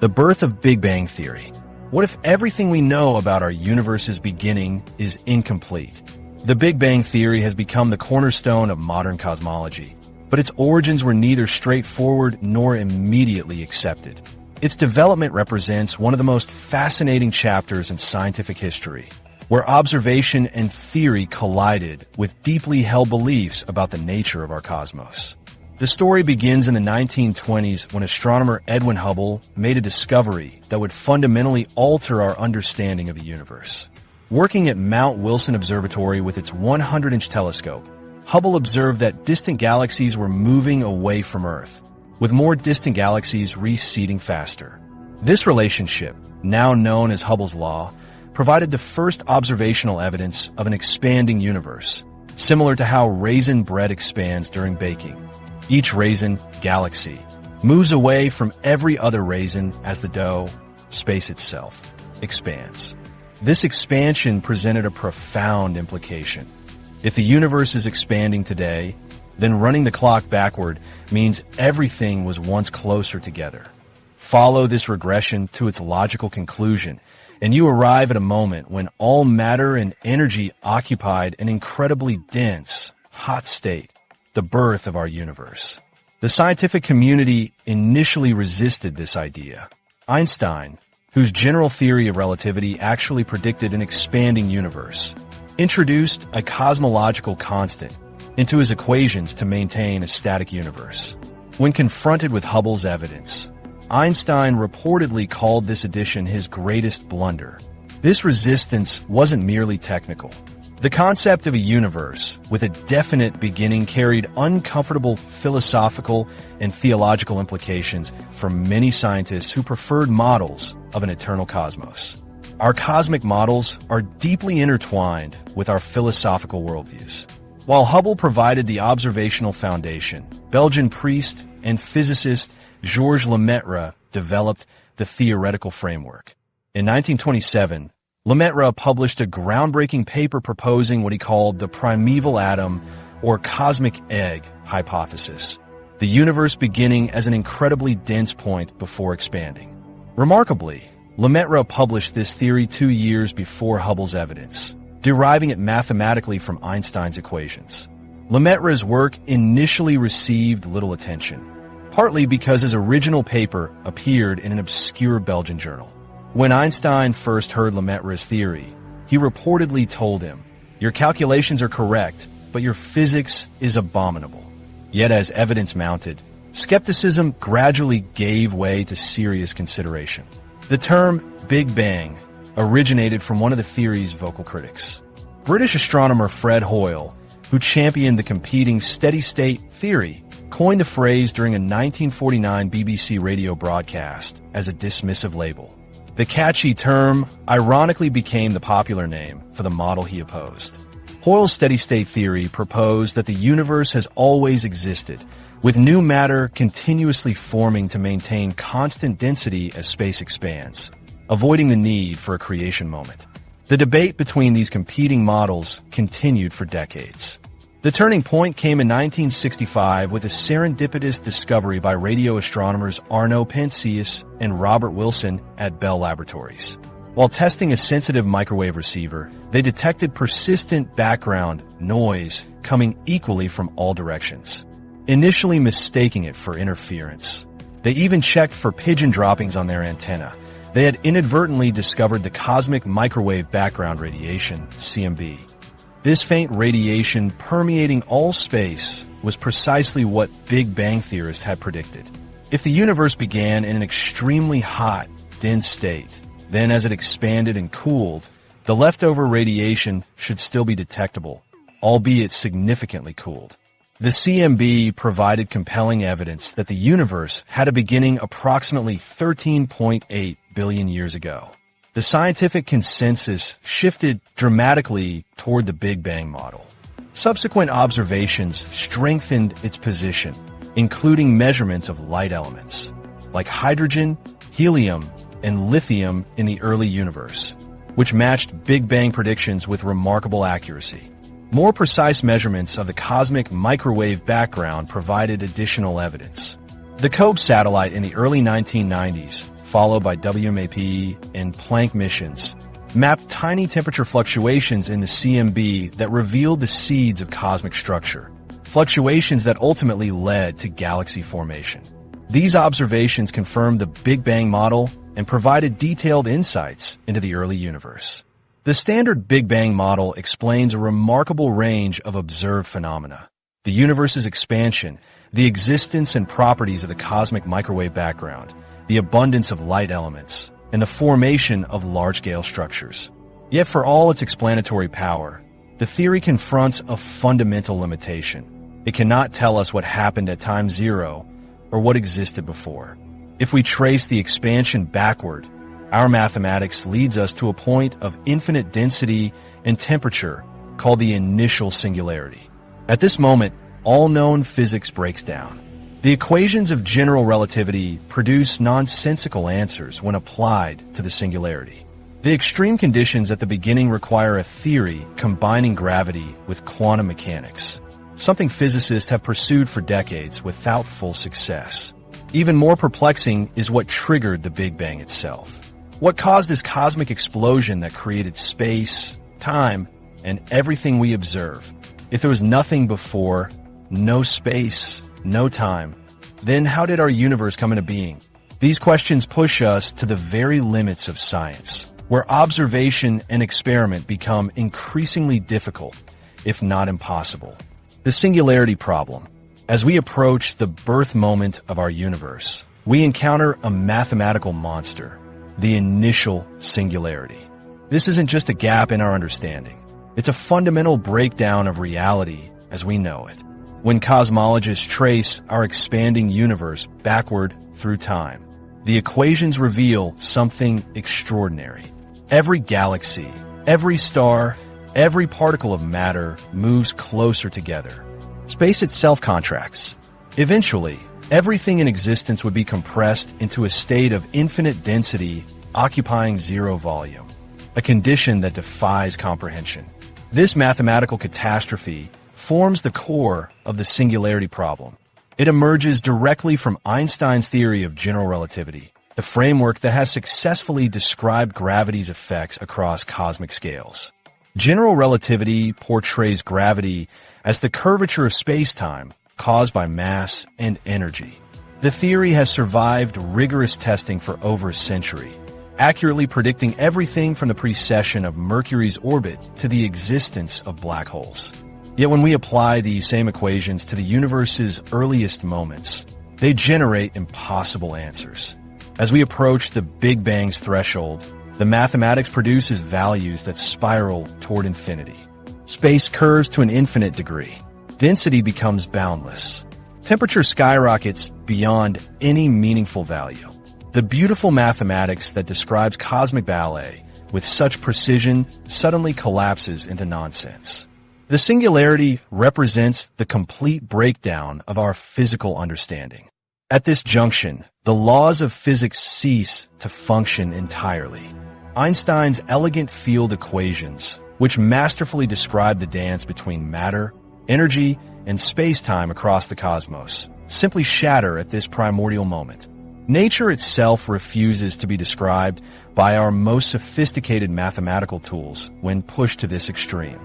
The birth of Big Bang Theory. What if everything we know about our universe's beginning is incomplete? The Big Bang Theory has become the cornerstone of modern cosmology, but its origins were neither straightforward nor immediately accepted. Its development represents one of the most fascinating chapters in scientific history, where observation and theory collided with deeply held beliefs about the nature of our cosmos. The story begins in the 1920s when astronomer Edwin Hubble made a discovery that would fundamentally alter our understanding of the universe. Working at Mount Wilson Observatory with its 100-inch telescope, Hubble observed that distant galaxies were moving away from Earth, with more distant galaxies receding faster. This relationship, now known as Hubble's law, provided the first observational evidence of an expanding universe, similar to how raisin bread expands during baking. Each raisin, galaxy, moves away from every other raisin as the dough, space itself, expands. This expansion presented a profound implication. If the universe is expanding today, then running the clock backward means everything was once closer together. Follow this regression to its logical conclusion, and you arrive at a moment when all matter and energy occupied an incredibly dense, hot state, the birth of our universe. The scientific community initially resisted this idea. Einstein, whose general theory of relativity actually predicted an expanding universe, introduced a cosmological constant into his equations to maintain a static universe. When confronted with Hubble's evidence, Einstein reportedly called this addition his greatest blunder. This resistance wasn't merely technical. The concept of a universe with a definite beginning carried uncomfortable philosophical and theological implications for many scientists who preferred models of an eternal cosmos. Our cosmic models are deeply intertwined with our philosophical worldviews. While Hubble provided the observational foundation, Belgian priest and physicist Georges Lemaître developed the theoretical framework. In 1927, Lemaître published a groundbreaking paper proposing what he called the primeval atom or cosmic egg hypothesis, the universe beginning as an incredibly dense point before expanding. Remarkably, Lemaître published this theory 2 years before Hubble's evidence, deriving it mathematically from Einstein's equations. Lemaître's work initially received little attention, partly because his original paper appeared in an obscure Belgian journal. When Einstein first heard Lemaître's theory, he reportedly told him, "Your calculations are correct, but your physics is abominable." Yet as evidence mounted, skepticism gradually gave way to serious consideration. The term Big Bang originated from one of the theory's vocal critics. British astronomer Fred Hoyle, who championed the competing steady-state theory, coined the phrase during a 1949 BBC radio broadcast as a dismissive label. The catchy term ironically became the popular name for the model he opposed. Hoyle's steady-state theory proposed that the universe has always existed, with new matter continuously forming to maintain constant density as space expands, avoiding the need for a creation moment. The debate between these competing models continued for decades. The turning point came in 1965 with a serendipitous discovery by radio astronomers Arno Penzias and Robert Wilson at Bell Laboratories. While testing a sensitive microwave receiver, they detected persistent background noise coming equally from all directions, initially mistaking it for interference. They even checked for pigeon droppings on their antenna. They had inadvertently discovered the cosmic microwave background radiation, CMB. This faint radiation permeating all space was precisely what Big Bang theorists had predicted. If the universe began in an extremely hot, dense state, then as it expanded and cooled, the leftover radiation should still be detectable, albeit significantly cooled. The CMB provided compelling evidence that the universe had a beginning approximately 13.8 billion years ago. The scientific consensus shifted dramatically toward the Big Bang model. Subsequent observations strengthened its position, including measurements of light elements, like hydrogen, helium, and lithium in the early universe, which matched Big Bang predictions with remarkable accuracy. More precise measurements of the cosmic microwave background provided additional evidence. The COPE satellite in the early 1990s followed by WMAP and Planck missions, mapped tiny temperature fluctuations in the CMB that revealed the seeds of cosmic structure, fluctuations that ultimately led to galaxy formation. These observations confirmed the Big Bang model and provided detailed insights into the early universe. The standard Big Bang model explains a remarkable range of observed phenomena: the universe's expansion, the existence and properties of the cosmic microwave background, the abundance of light elements, and the formation of large-scale structures. Yet for all its explanatory power, the theory confronts a fundamental limitation. It cannot tell us what happened at time zero or what existed before. If we trace the expansion backward, our mathematics leads us to a point of infinite density and temperature called the initial singularity. At this moment, all known physics breaks down. The equations of general relativity produce nonsensical answers when applied to the singularity. The extreme conditions at the beginning require a theory combining gravity with quantum mechanics, something physicists have pursued for decades without full success. Even more perplexing is what triggered the Big Bang itself. What caused this cosmic explosion that created space, time, and everything we observe? If there was nothing before, no space, no time, then how did our universe come into being? These questions push us to the very limits of science, where observation and experiment become increasingly difficult, if not impossible. The Singularity Problem. As we approach the birth moment of our universe, we encounter a mathematical monster, the initial singularity. This isn't just a gap in our understanding. It's a fundamental breakdown of reality as we know it. When cosmologists trace our expanding universe backward through time, the equations reveal something extraordinary. Every galaxy, every star, every particle of matter moves closer together. Space itself contracts. Eventually, everything in existence would be compressed into a state of infinite density occupying zero volume, a condition that defies comprehension. This mathematical catastrophe forms the core of the singularity problem. It emerges directly from Einstein's theory of general relativity, the framework that has successfully described gravity's effects across cosmic scales. General relativity portrays gravity as the curvature of space-time caused by mass and energy. The theory has survived rigorous testing for over a century, accurately predicting everything from the precession of Mercury's orbit to the existence of black holes. Yet when we apply these same equations to the universe's earliest moments, they generate impossible answers. As we approach the Big Bang's threshold, the mathematics produces values that spiral toward infinity. Space curves to an infinite degree. Density becomes boundless. Temperature skyrockets beyond any meaningful value. The beautiful mathematics that describes cosmic ballet with such precision suddenly collapses into nonsense. The singularity represents the complete breakdown of our physical understanding. At this junction, the laws of physics cease to function entirely. Einstein's elegant field equations, which masterfully describe the dance between matter, energy, and space-time across the cosmos, simply shatter at this primordial moment. Nature itself refuses to be described by our most sophisticated mathematical tools when pushed to this extreme.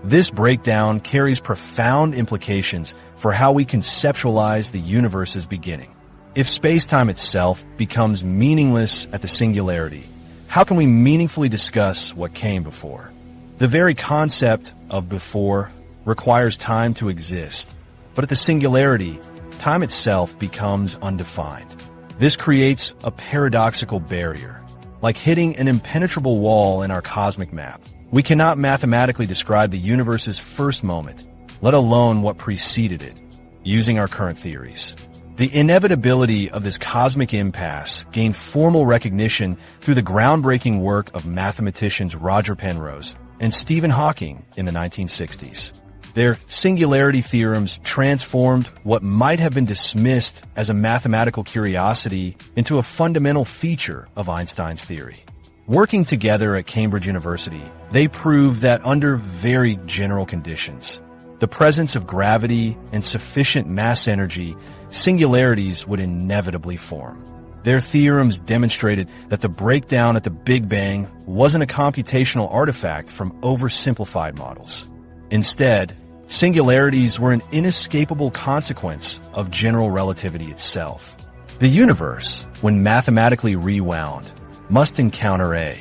This breakdown carries profound implications for how we conceptualize the universe's beginning. If space-time itself becomes meaningless at the singularity, how can we meaningfully discuss what came before? The very concept of before requires time to exist, but at the singularity, time itself becomes undefined. This creates a paradoxical barrier, like hitting an impenetrable wall in our cosmic map. We cannot mathematically describe the universe's first moment, let alone what preceded it, using our current theories. The inevitability of this cosmic impasse gained formal recognition through the groundbreaking work of mathematicians Roger Penrose and Stephen Hawking in the 1960s. Their singularity theorems transformed what might have been dismissed as a mathematical curiosity into a fundamental feature of Einstein's theory. Working together at Cambridge University, they proved that under very general conditions, the presence of gravity and sufficient mass energy, singularities would inevitably form. Their theorems demonstrated that the breakdown at the Big Bang wasn't a computational artifact from oversimplified models. Instead, singularities were an inescapable consequence of general relativity itself. The universe, when mathematically rewound, must encounter a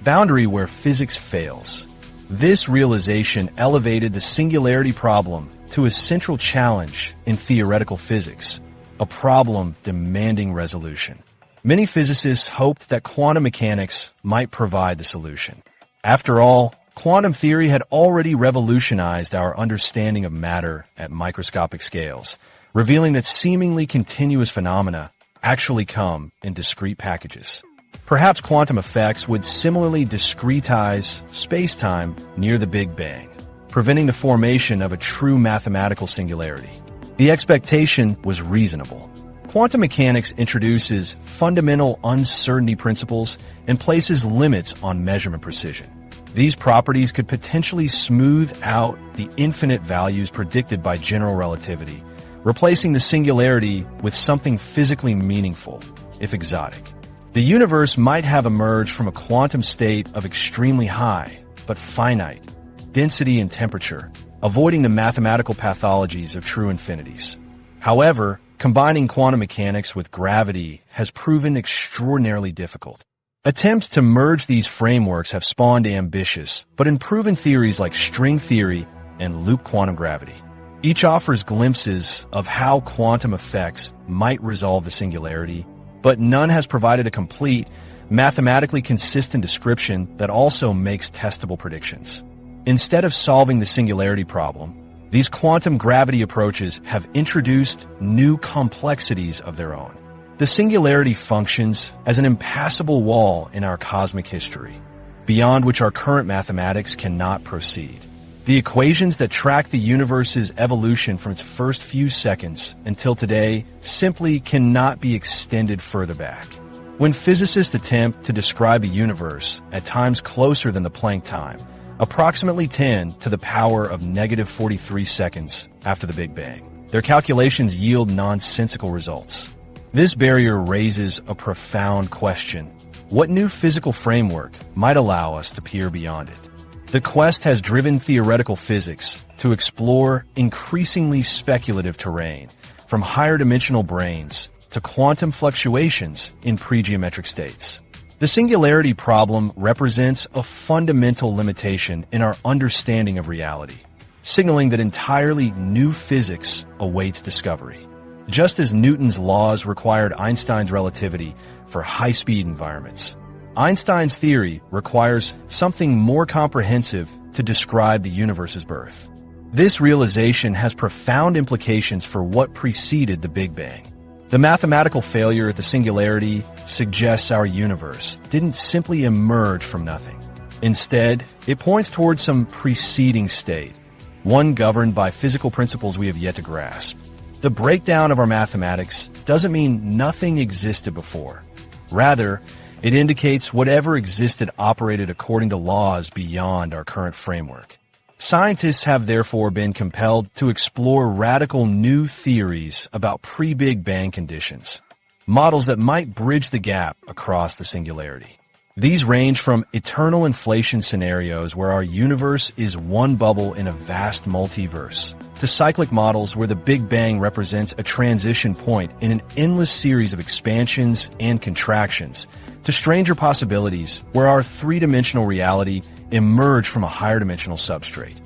boundary where physics fails. This realization elevated the singularity problem to a central challenge in theoretical physics, a problem demanding resolution. Many physicists hoped that quantum mechanics might provide the solution. After all, quantum theory had already revolutionized our understanding of matter at microscopic scales, revealing that seemingly continuous phenomena actually come in discrete packages. Perhaps quantum effects would similarly discretize space-time near the Big Bang, preventing the formation of a true mathematical singularity. The expectation was reasonable. Quantum mechanics introduces fundamental uncertainty principles and places limits on measurement precision. These properties could potentially smooth out the infinite values predicted by general relativity, replacing the singularity with something physically meaningful, if exotic. The universe might have emerged from a quantum state of extremely high, but finite, density and temperature, avoiding the mathematical pathologies of true infinities. However, combining quantum mechanics with gravity has proven extraordinarily difficult. Attempts to merge these frameworks have spawned ambitious but unproven theories like string theory and loop quantum gravity. Each offers glimpses of how quantum effects might resolve the singularity, but none has provided a complete, mathematically consistent description that also makes testable predictions. Instead of solving the singularity problem, these quantum gravity approaches have introduced new complexities of their own. The singularity functions as an impassable wall in our cosmic history, beyond which our current mathematics cannot proceed. The equations that track the universe's evolution from its first few seconds until today simply cannot be extended further back. When physicists attempt to describe a universe at times closer than the Planck time, approximately 10 to the power of negative 43 seconds after the Big Bang, their calculations yield nonsensical results. This barrier raises a profound question. What new physical framework might allow us to peer beyond it? The quest has driven theoretical physics to explore increasingly speculative terrain, from higher dimensional brains to quantum fluctuations in pre-geometric states. The singularity problem represents a fundamental limitation in our understanding of reality, signaling that entirely new physics awaits discovery. Just as Newton's laws required Einstein's relativity for high-speed environments, Einstein's theory requires something more comprehensive to describe the universe's birth. This realization has profound implications for what preceded the Big Bang. The mathematical failure at the singularity suggests our universe didn't simply emerge from nothing. Instead, it points towards some preceding state, one governed by physical principles we have yet to grasp. The breakdown of our mathematics doesn't mean nothing existed before. Rather, it indicates whatever existed operated according to laws beyond our current framework. Scientists have therefore been compelled to explore radical new theories about pre-Big Bang conditions, models that might bridge the gap across the singularity. These range from eternal inflation scenarios where our universe is one bubble in a vast multiverse, to cyclic models where the Big Bang represents a transition point in an endless series of expansions and contractions, to stranger possibilities where our three-dimensional reality emerged from a higher dimensional substrate.